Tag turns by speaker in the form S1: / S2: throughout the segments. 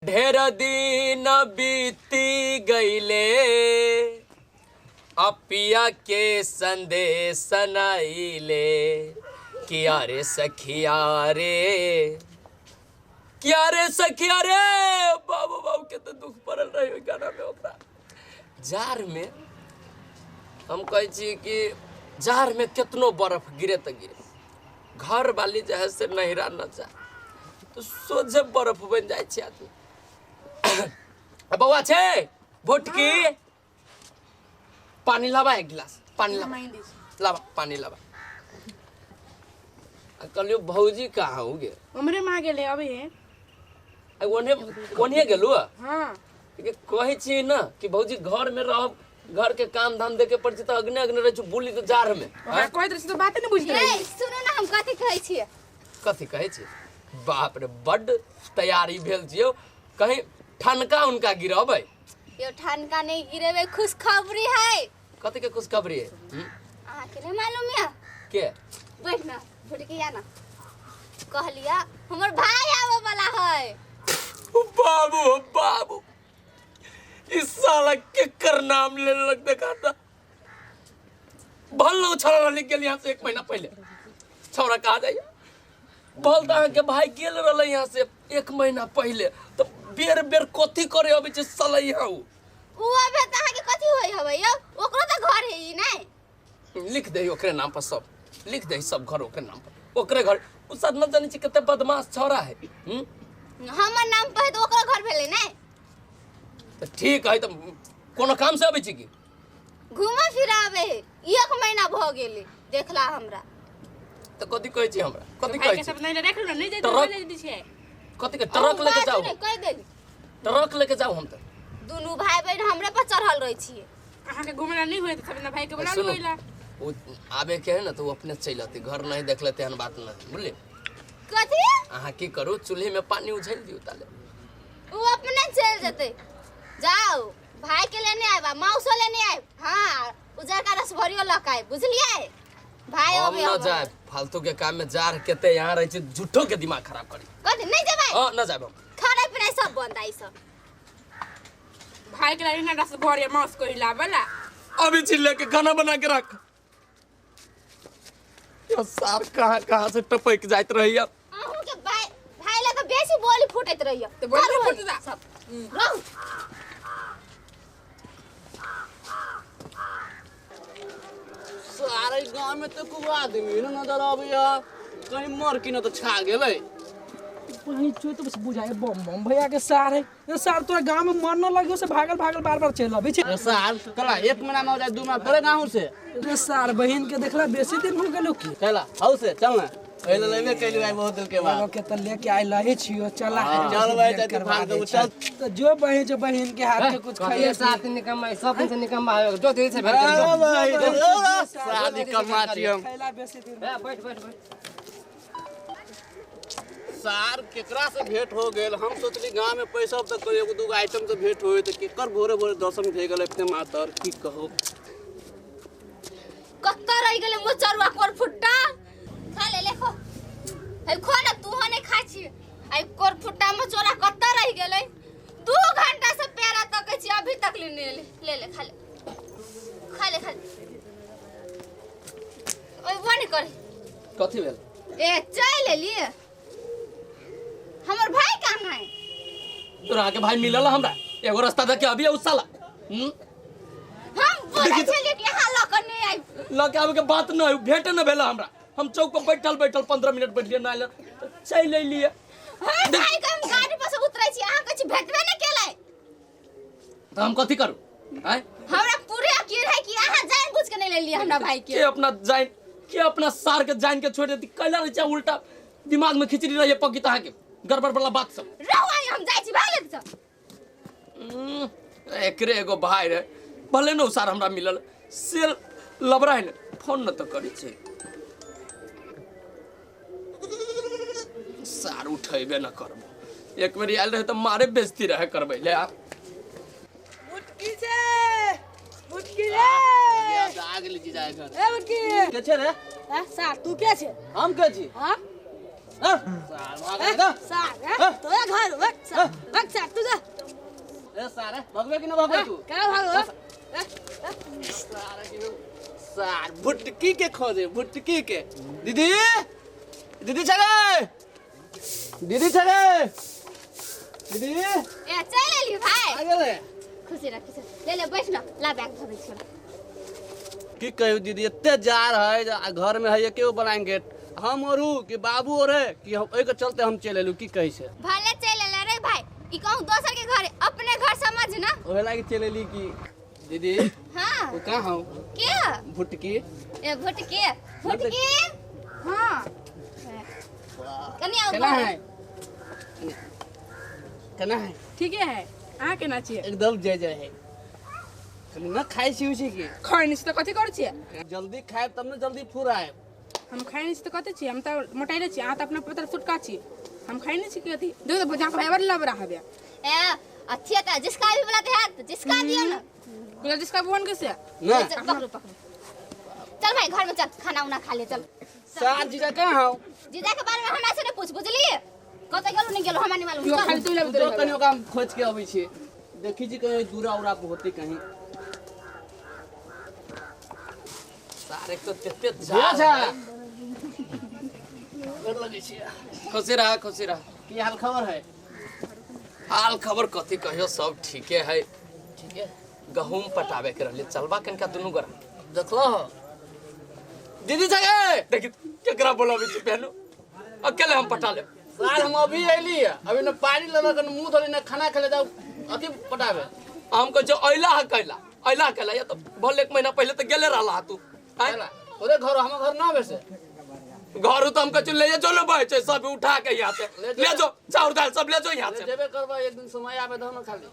S1: ढेर दिन बीती गईले अपिया के संदेश नईले किया रे सखिया रे सखिया रे बाबू बाबू के तो दुख पड़ल रही गाना में ओकरा जार में हम कहे छी कि जार में कितनो बर्फ गिरे तो गिरे घर वाली जो है से नहिरा न जा तो सोझे बर्फ बन जाए छे आदमी बउआ छे भोटकी पानी लावा एक गिलास पानी लावा पानी लावा कलियो भौजी कहाँ हो गे
S2: हमरे मां गेले अबे
S1: ओने गेलु
S2: हां
S1: के कहै छी न कि भौजी घर में रह घर के काम धाम देके पड़ छै त अग्ने अग्ने रह छ बुली त जार में
S2: हां कहैत रही तो बात नहीं बुझी रही
S3: सुनो ना हम कथि कहै छी
S1: बाप रे बड तैयारी भेल छियो कहीं ठनका उनका गिरबै
S3: यो ठनका नहीं गिरेबे खुशखबरी है
S1: कथि के खुशखबरी है
S3: आ के नहीं मालूम या
S1: के
S3: बैठ ना भुटकी या ना कहलिया हमर भाई आवे वाला है
S1: बाबू बाबू इस साला के कर नाम ले लग देखा था भल्लो छौरा निकल गेल यहाँ से 1 महीना पहले छौरा कहा जाइए भल के भाई गेल रहल यहाँ से 1 महीना पहले तो बेर बेर कथी करे अबे छै साला यहाँ
S3: उ अबे त के कथी होय हबे यो ओकरो त घर है ई नहीं
S1: लिख दे ओकरे नाम पर सब लिख दे सब घर ओकरे नाम पर ओकरे घर उ सब न जानि छै कते बदमाश छौरा है
S3: हमर नाम पर तो ओकरा घर भेले नहीं
S1: तो ठीक है तो कोनो काम से आबै छी की
S3: घुमा फिरावे 1 महीना भ गेले देखला हमरा
S1: तो कथी कहै छी हमरा कथी कहै छी
S2: सब नहीं देखलु ना नहीं जाय तो दी छै
S1: कथी के ट्रक लेके जाओ
S3: कह देली
S1: ट्रक लेके जाओ हम तो
S3: दुनू भाई बहन हमरे पर चढ़ल रही छिए
S2: अहाँ के घुमला नहीं होय त सब ना भाई के बुला लेला
S1: वो आबे के है ना तो वो अपने चल आते घर नहीं देख लेते हन बात ना बुझले
S3: कथी
S1: अहाँ की करू चूल्हे में पानी उझल दियो ताले
S3: वो अपने चल जते जाओ भाई के लेने आएबा मौसो लेने आए हां उजर का रस भरियो लकाए बुझलिए भाई
S1: हम
S3: अबे
S1: न जाए फालतू के काम में जार केते यहाँ रह छै झूठो के दिमाग खराब करी
S3: कथी नहीं जेबै
S1: हां न जाब हम
S3: खाना पीना सब बंद आई सब
S2: भाई के लाइन रस भरिया मांस को हिलावला
S1: अभी चिल्ले के खाना बना के रख यो सार कहां से टपक जाइत रही है
S3: अहू के भाई लगे बेसी बोली फुटैत रहियो
S2: तो बोली फुट जा
S3: सब रहू
S4: सारे गांव में तो खूब आदमी नजर आबैया कहीं मर की न तो छा गेलै
S5: वही चोय तो बस बुझाए बम बम भैया के सार है ये सार तोरा गांव में मर न लगियो से भागल भागल बार-बार चल आबै छै
S4: सार कला 1 महीना में हो जाए 2 महीना तोरे गांव से
S5: रे सार बहिन के देखला बेसी दिन हो गेलो की
S4: चला हाउ से चल ना पहले लेबे कैलु आई बहुत दिन के बाद
S5: के त लेके आइ लहे छियो चला
S4: चल भाई जल्दी भाग दो चल
S5: तो जो बहिन के हाथ के कुछ खाइए
S6: साथ निकम्मा सब से निकम्मा जो दे से
S4: शादी कमाती हम
S5: खैला बेसी दिन
S6: बैठ बैठ बैठ
S4: सार केकरा से भेंट हो गेल हम सोचली गांव में पैसा अब तक एगो दूगो आइटम से भेंट होए त केकर भोरे भोरे दर्शन भे गेल इतने मातर की कहो
S3: कत्ता रह गेले मुचरवा कोर फुट्टा खा ले खो हे खो ना तू हने खा छी आई कोर फुट्टा में चोरा कत्ता रह गेले 2 घंटा से पेरा तक छी अभी तक ले ले खा ले ओए बनी कर
S1: कथी भेल
S3: ए चल ले लिए हमर भाई कहां है
S1: तोरा के भाई मिलल हमरा एगो रास्ता देख के अभी उस साला
S3: हम बोले चलिए कि यहां लक नहीं आई
S1: लके आवे के बात न भेट न भेला हमरा हम चौक पर बैठल 15 मिनट बैठ लिए ना आइल चल ले लिए
S3: हां भाई के हम गाड़ी पर से उतरै छी अहाँ कछि भेटबे नहीं केलै
S1: तो हम कथी करू हैं
S3: हमरा पूरे यकीन है कि अहाँ जान बुझ के नहीं ले लिए हमरा भाई
S1: के अपना सार के जान के छोड़ देती कैला रे चा उल्टा दिमाग में खिचड़ी रही पकी ता के गड़बड़ वाला बात सब
S3: रहो आई हम जाई छी भाले सब
S1: एकरे एगो भाई रे भले न सार हमरा मिलल से लबराई ने फोन न तो करी छै सार उठेबे न करबो एक बेर आइल रहे त मारे बेइज्जती रहे करबै ले आ
S2: मुटकी से मुटकी रे
S4: आ गेली जी जाए घर
S2: ए मुटकी
S4: के छे रे
S2: सार तू के छे
S4: हम के छी
S2: हां
S4: सार भाग रे
S2: सार तो घर भाग सार तू
S4: सारे भगवे कि ना भगवे तू
S2: क्या भागो
S4: सार भुटकी के खोजे भुटकी के दीदी दीदी छगे दीदी छगे दीदी
S3: ए चल एली भाई
S4: आ गेले
S3: खुशी रख ले ले बैठ ना ला बैग धरे छोड़
S4: की कहू दीदी एते जार है घर में है ये क्यों बनाएंगे हम और कि बाबू और है कि हम एक चलते हम चले लू की कही से
S3: भले चल ले रे भाई ई कहूं दोसर के घर अपने घर समझ ना
S4: ओहे लागी चले ली की दीदी
S3: हां
S4: वो कहां हो
S3: क्या
S4: भुटकी
S3: ए भुटके हां कनी आओ
S4: केना है केना है
S2: ठीक है आ के ना छिए
S4: एकदम जय जय है खाली ना खाई छी उसी की
S2: खाइ नहीं तो कथि कर छिए
S4: जल्दी खाए तब ना जल्दी फुराए
S2: हम खाइ नहीं तो कथि छिए हम तो मोटाइले छिए आ त अपना पत्र सुटका छिए हम खाइ नहीं छी कथि दे दो जा के लब रहा है
S3: ए अच्छी था जिसका भी बुलाते हैं जिसका दियो ना
S2: बोला जिसका फोन कैसे
S4: ना
S3: पकड़ो पकड़ो चल भाई घर में चल खाना उना खा ले चल
S4: सार जीजा कहां हो
S3: जीजा के बारे में हमरा से नहीं पूछ बुझलिए कतै गेलो नहीं गेलो हमरा नहीं मालूम
S2: यो खाली तू ले
S4: तो कनियो काम खोज के आबै छी देखी जी कहीं दूरा उरा होते कहीं
S1: सारे तो तेते
S4: जा
S1: जा
S4: कर लगे छी
S1: खुशी रहा
S4: की हाल खबर है
S1: हाल खबर कथी कहियो सब ठीके है ठीक है गहूम पटावे के रहले चलबा कनका दुनू गोरा
S4: देखलो
S1: दीदी जगे देखी केकरा बोलाबे छी पहलू अकेले हम पटा ले
S4: सार हम अभी आइली अभी न पानी लेला कन मुंह धोली न खाना खेले जाओ अथी पटावे
S1: हम कह जो अइला कैला या तो भले एक महीना पहले तो गेले रहला तू
S4: आइला ओरे घर हम घर ना बेसे
S1: घर तो हम कह ले जो ले भाई सब उठा के यहाँ से ले जो चाउर दाल सब ले जो यहाँ से
S4: जेबे करबा एक दिन समय आवे तो न खाली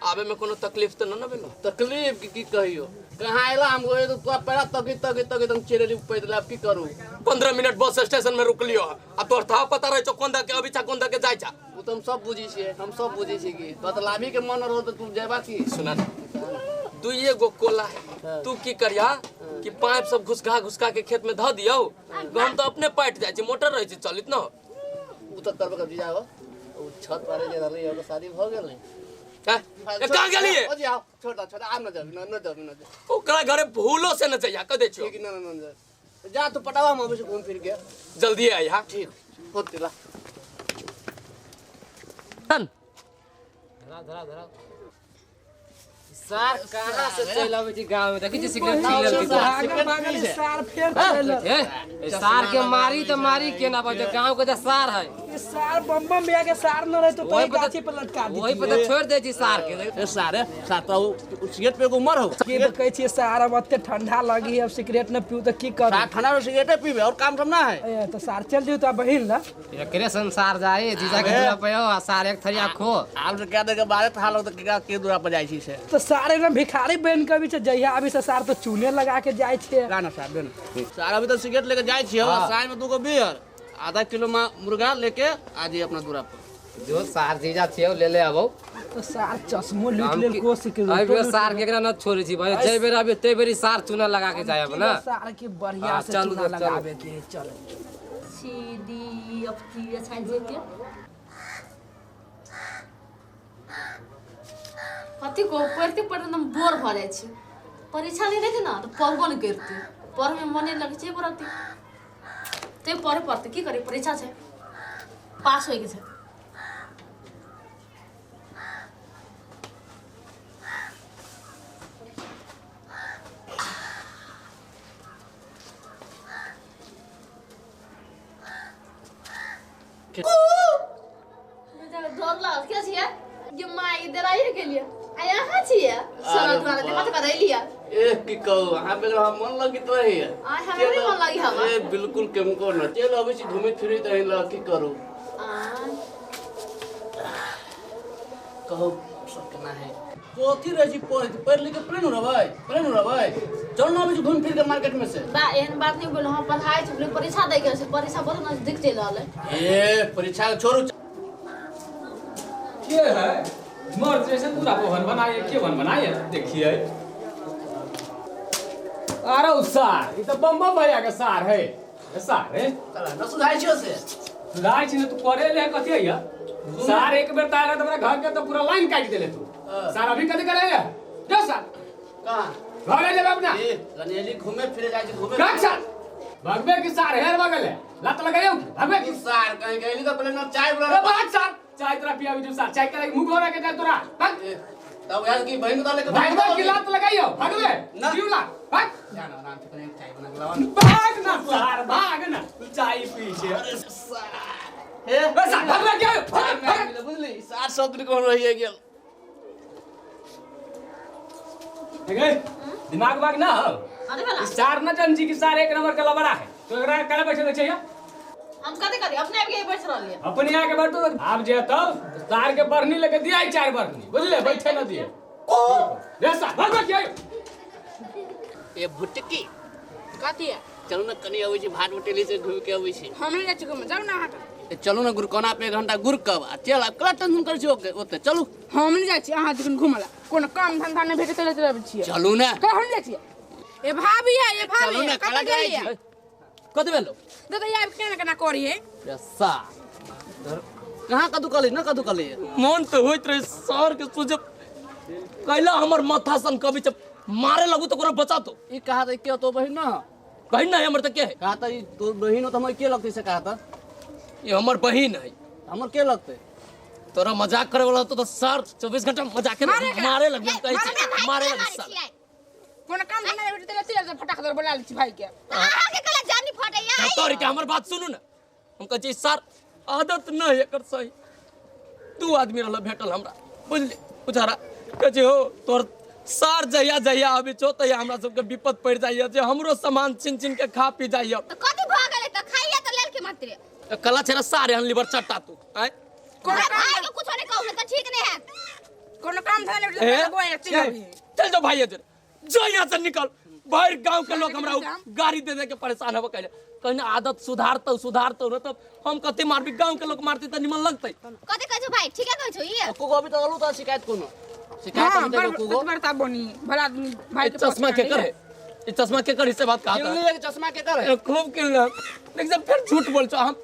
S1: आवे में कोनो तकलीफ तो न भेलो
S4: तकलीफ की कहियो कहां आइला हम गए तो पैरा तक एकदम चेरेली पैदल अब की करू
S1: 15 मिनट बस स्टेशन में रुक लियो आ तोर था पता रहे छो कोंदा के अभी चा कोंदा के जाय छा
S4: वो तो हम सब बुझी छिए हम सब बुझी छी की बदलावी के मन रहो तो तू जेबा की
S1: सुना दुइये गो कोला है तू की करिया कि पाइप सब घुसका के खेत में ध दियो गहूम तो अपने पाट जाय छी मोटर रहे छी चलित न
S4: उ तो करबे कर जाओ उ छत पारे जे रहले एगो शादी भ गेल नहीं
S1: कहाँ गेलिए
S4: ओ जी आओ छोटा आम न जाबी न जाबी
S1: ओकरा घरे भूलो से न जइया कह दे छियो
S4: ठीक न जा तू पटावा हम अभी से घूम फिर के
S1: जल्दी आ यहाँ
S4: ठीक होतिला
S6: धरा सार कहां से चल आवे छी गांव में देखी छी सिगरेट पी ले
S5: सार फेर चल
S6: ए सार के मारी तो मारी के ना बजे गांव के सार है
S5: ये सार बम्बा में आके सार न रहे तो
S6: वही
S5: तो गाछी पर लटका दी
S6: वही पता छोड़ दे छी सार के
S4: ए सारे साता सिगरेट पे को उमर हो
S5: के कहै छी सार अब अत्ते ठंडा लगी अब सिगरेट न पीऊ तो की कर
S4: सार खाना में सिगरेट पीबे और काम सब ना है
S5: ए तो सार चल दियो तो बहिन ना
S6: एकरे संसार जाए जीजा के दूरा पे आ सार एक थरिया खो
S4: आप जो क्या देके बारे हाल हो तो के दूरा पर जाई छी से
S5: तो सारे ना भिखारी बन के भी से जइया अभी से सार तो चूने लगा के जाय छे
S4: गाना साहब देन सार अभी तो सिगरेट लेके जाई छी साइड में 2 गो बियर आधा किलो मुर्गा लेके आ जी अपना दूरा पर
S6: जो सार जीजा छियो ले ले आबो
S5: तो सार चश्मो लूट ले कोशिश के
S6: अबे सार के एकरा न छोड़ी छी भाई जय बेर अबे ते बेरी सार चूना लगा के जाय अब ना
S5: सार के बढ़िया से
S6: चल,
S5: चूना
S6: चल।
S5: लगावे के चल
S3: सीधी अब की अच्छा जेते
S7: कथी को पढ़ते पढ़ते हम बोर भ जाय छी परीक्षा नहीं रहते ना तो पढ़बो नहीं करते पढ़ में मन नहीं लगे छै पढ़ती ते पढ़ते की करे परीक्षा छै पास होय के छै डर लागल क्या छियै ये माय इधर आई के लिए आया कहाँ छियै सोना तुम्हारा देखा तो कर लिया
S4: ए की कहू हां पे मन लगित रही है
S7: आय हमें भी मन लगी हवा
S4: ए बिल्कुल केमको न चल अभी से घूमे फिरे तही ल की करू कहू सब केना है कोथी रही पढ़ लिख के प्लेन हो भाई चल ना अभी से घूम फिर के मार्केट में से
S7: बा एहन बात नहीं बोलो हम पढ़ाई छी परीक्षा दे के छै परीक्षा बहुत नजदीक चल रहल है
S4: ए परीक्षा छोड़ू
S8: ये है मर्द जैसे पूरा भवन बनाए के भवन बनाए देखिए अरे सार ये तो बम्बम भैया के सार है सार है
S4: न सुधाई छियो से
S8: सुधार छी न तू करे ले कथि है सार एक बेर तारा तो घर के तो पूरा लाइन काट देले तू सार अभी कथी करे जो सार
S4: कहां
S8: घरे जेबे अपना
S4: ए कनेली घूमे फिरे जाय छै घूमे
S8: काट सार भगवे की सार हेर बगले लत लगायो भगवे की
S4: सार कहीं गइली तो पहले ना चाय
S8: अरे
S4: बना
S8: बात सार चाय तोरा पिया भी सार चाय करे मुंह घोरा के जा तोरा भाग
S4: तब यार की बहन तो लेके
S8: भगवे की लत लगायो भगवे
S4: ना।
S8: जीवला भाग
S4: जाना आराम से कहीं चाय बना के लावा
S8: भाग ना सार भाग ना चाय पी छे
S4: हे
S8: बस भगवे के भाग
S4: बुझली सार शब्द कोन रही गेल
S8: दिमाग बाग ना हो
S7: अरे वाला
S8: सार न जन जी की सार एक नंबर का लबड़ा है तो एकरा करे बैठे दे चाहिए
S7: हम कथी करी अपने आप के बैठ रहलिए
S8: अपने आके बैठो आप जे तो सार के बरनी लेके दिया 4 बरनी बुझले बैठे न दिए रे सार भाग के आयो
S1: ए भुटकी
S2: कथी है
S1: चलू ना कनी अबै छै भाट होटली से घूम के अबै छै
S2: हम नहीं जाए छी जाओ ना हट
S1: ए चलू ना गुरकोना पे 1 घंटा गुर कब आ चल आब कला टेंशन कर छी ओते चलू
S2: हम नहीं जाए छी अहाँ जखन घुमला कोनो काम धंधा नहीं भेटे चले चले छिए
S1: चलू ना
S2: कह हम जाए छी ए भाभी है ए
S1: चलू
S2: भाभी
S1: ना
S2: कत
S1: कला
S2: गेली
S1: जाय कत भेलो
S2: दादा यार केना केना करी है
S1: रसा
S4: कहां कदू कली ना कदू कली
S1: मन तो होइत रहे सर के सोचे कैला हमर माथा सन कभी जब मारे लगू तो कोनो बचा तो
S4: ई कहा त के तो बहन ना
S1: बहन नहीं हमर त के है
S4: कहा त ई तो बहन तो हम के लगते से कहा त
S1: ये हमर बहन है
S4: हमर के लगते
S1: तोरा मजाक करे वाला तो सर 24 घंटा मजाक के मारे लगे कहै छै मारे लगे सर
S2: कोनो काम धंधा नहीं भेटे चले चले फटाक दर बोला ली छी भाई के
S3: अहाँ के कला जानी फटैया
S1: तोरी के हमर बात सुनू ना हम कहै छी सर आदत नहीं एकर सही 2 आदमी रहल भेटल हमरा बुझली बुझारा कहै छै हो तोर सार जया जया अभी छो तया हमरा सबके विपद पड़ जाइए जे हमरो सामान छिन छिन के खा पी जाइए
S3: तो कथी भ गेलै त खाइया त लेल के मात्र
S1: कला छेरा सारे हन लिवर चट्टा तू आय
S3: कोनो भाई के कुछ नहीं कहू त ठीक नहीं है
S2: कोनो काम धंधा नहीं भेटे बोए चल
S1: चल जाओ भाई इधर जो यहाँ से निकल बाहर गांव के लोग हमरा गाड़ी दे दे के परेशान होबे कहले कहने आदत सुधारतो न तब हम कते मारबी गांव के लोग मारते त निमन लगतै
S3: कथी कहै छ भाई ठीके कहै छ ई
S4: को अभी तो अलू तो शिकायत कोनो शिकायत
S2: हां
S4: हम दे को
S2: बड़ता बनी भला आदमी भाई के
S1: चश्मा के करे ये चश्मा के करे से बात कहा था
S4: किनले चश्मा के करे
S1: खूब किन लेकिन फिर झूठ बोल छ हम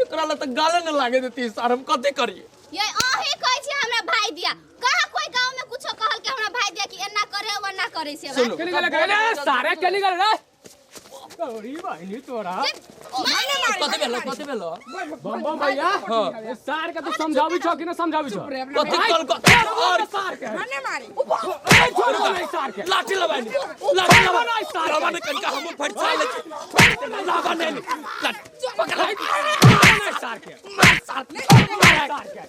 S1: एकरा ला त गाले न लागे देती सर हम कते करिए
S3: ये अहे कहै छी हमरा भाई दिया कहा कोई गांव में कुछो कहल के हमरा भाई दिया कि एना करे व ना करे से भाई
S8: केली गले सारे केली गले रे कौड़ी बहनी तोरा
S1: कते भेलो
S8: बम बम भैया हां सार के तो समझाबी छ कि ना समझाबी छ
S1: कते कल को
S8: और सार के
S2: मने मारी
S8: ए छोड़ दे सार के
S1: लाठी लगानी सार लगाने कनका हम फट चाले लगाने लाठी पकड़
S8: सार के
S1: सार
S8: सार के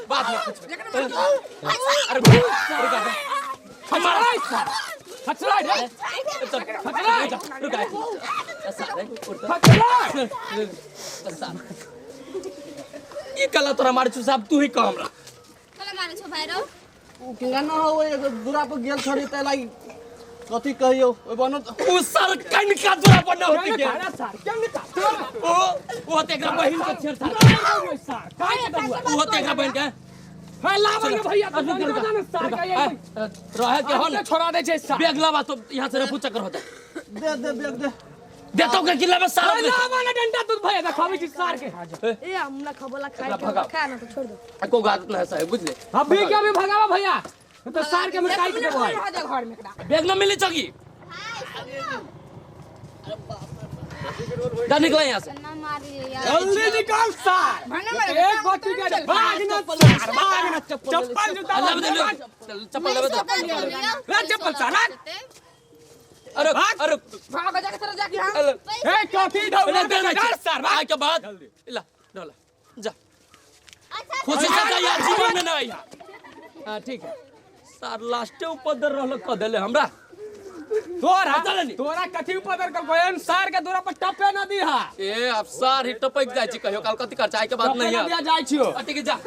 S1: बाद में कुछ अरे हमारा
S8: हचरा रे
S1: ये कला तोरा मारे छु साहब तू ही कह हमरा
S3: कला मारे छ भाई रो
S4: किंगा न हो एगो दूरा पर गेल छड़ी त लाई कथी कहियो ओइ बनो
S1: उ सर कन का दूरा पर न होती के
S8: सार केम निका
S1: ओ तेकरा बहिन के छेड़
S8: सार काय
S1: ओ तेकरा बहिन के
S8: है लावा के भैया तो जाने सार का ये
S1: रहे के हो
S8: छोड़ा दे छै सार
S1: बैग लावा तो यहां से रफू चक्कर होता
S4: दे दे बैग दे
S1: देतो के किला में सारा
S8: लावा ना डंडा तू भैया देखाबी छी सार के
S2: ए हमला खबला खा ना तो छोड़ दो
S1: को बात ना है बुझले
S8: अभी क्या भी भगावा भैया तो सार के मिटाई के देबो
S2: हो जा घर में कड़ा
S1: बैग न मिली चगी जा निकल यहां से
S3: ना मारी यार
S8: जल्दी निकाल सार
S2: मने मारी
S8: एक बात के भाग ना सार भाग ना चप्पल जूता
S1: अल्लाह दे चप्पल ले
S8: ला चप्पल सार
S1: अरे अरे
S2: भाग जा के तरह जा के हम
S8: ए कथी ढौला
S1: सार भाग के बाद ला ढोला जा
S3: अच्छा
S1: खुशी से जा यार जीवन में ना आई हां ठीक है सार लास्टे उपदर रहल क देले हमरा
S8: तोरा कथी उपदर कर बहन सार के दूरा पर टपे न दी हा
S1: ए अब सार ही टपक जाय छी कहियो काल कथी कर चाय के बात नहीं है
S8: जाय छियो
S1: ठीक है जा